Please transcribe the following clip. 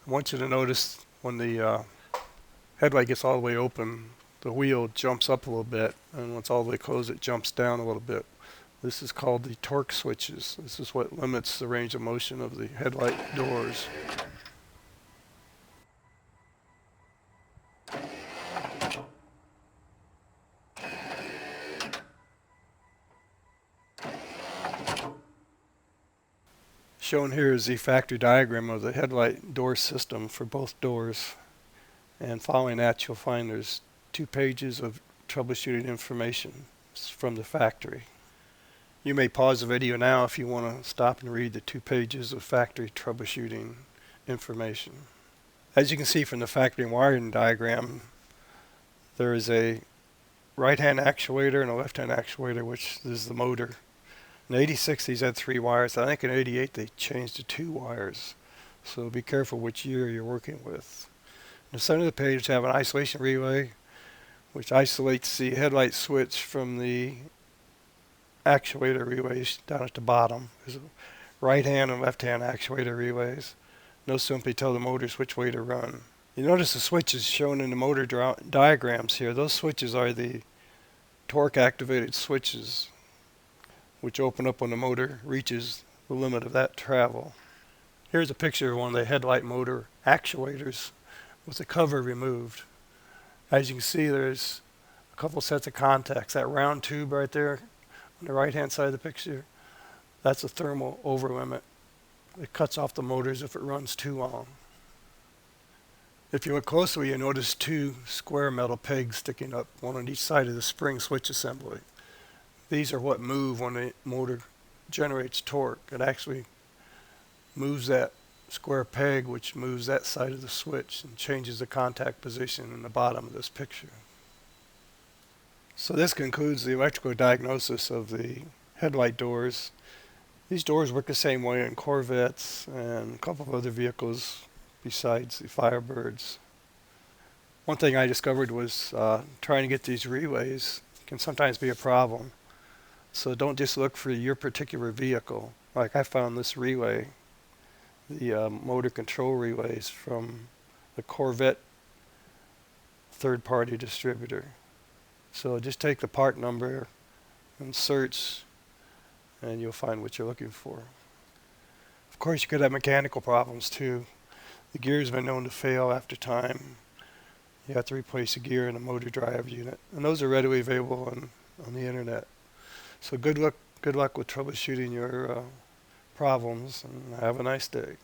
I want you to notice when the headlight gets all the way open, the wheel jumps up a little bit, and when it's all the way closed, it jumps down a little bit. This is called the torque switches. This is what limits the range of motion of the headlight doors. Shown here is the factory diagram of the headlight door system for both doors. And following that, you'll find there's 2 pages of troubleshooting information from the factory. You may pause the video now if you want to stop and read the 2 pages of factory troubleshooting information. As you can see from the factory wiring diagram, there is a right-hand actuator and a left-hand actuator, which is the motor. In 86, these had 3 wires. I think in 88, they changed to 2 wires. So be careful which year you're working with. In the center of the page, you have an isolation relay, which isolates the headlight switch from the actuator relays down at the bottom. There's right-hand and left-hand actuator relays. They'll simply tell the motors which way to run. You notice the switches shown in the motor diagrams here. Those switches are the torque-activated switches, which open up when the motor reaches the limit of that travel. Here's a picture of one of the headlight motor actuators with the cover removed. As you can see, there's a couple sets of contacts. That round tube right there on the right-hand side of the picture, that's a thermal overlimit. It cuts off the motors if it runs too long. If you look closely, you notice 2 square metal pegs sticking up, one on each side of the spring switch assembly. These are what move when the motor generates torque. It actually moves that square peg, which moves that side of the switch and changes the contact position in the bottom of this picture. So this concludes the electrical diagnosis of the headlight doors. These doors work the same way in Corvettes and a couple of other vehicles besides the Firebirds. One thing I discovered was trying to get these relays can sometimes be a problem. So don't just look for your particular vehicle. Like I found this relay, the motor control relays from the Corvette third-party distributor. So just take the part number and search, and you'll find what you're looking for. Of course, you could have mechanical problems too. The gear's been known to fail after time. You have to replace a gear in a motor drive unit, and those are readily available on the internet. So good luck with troubleshooting your problems, and have a nice day.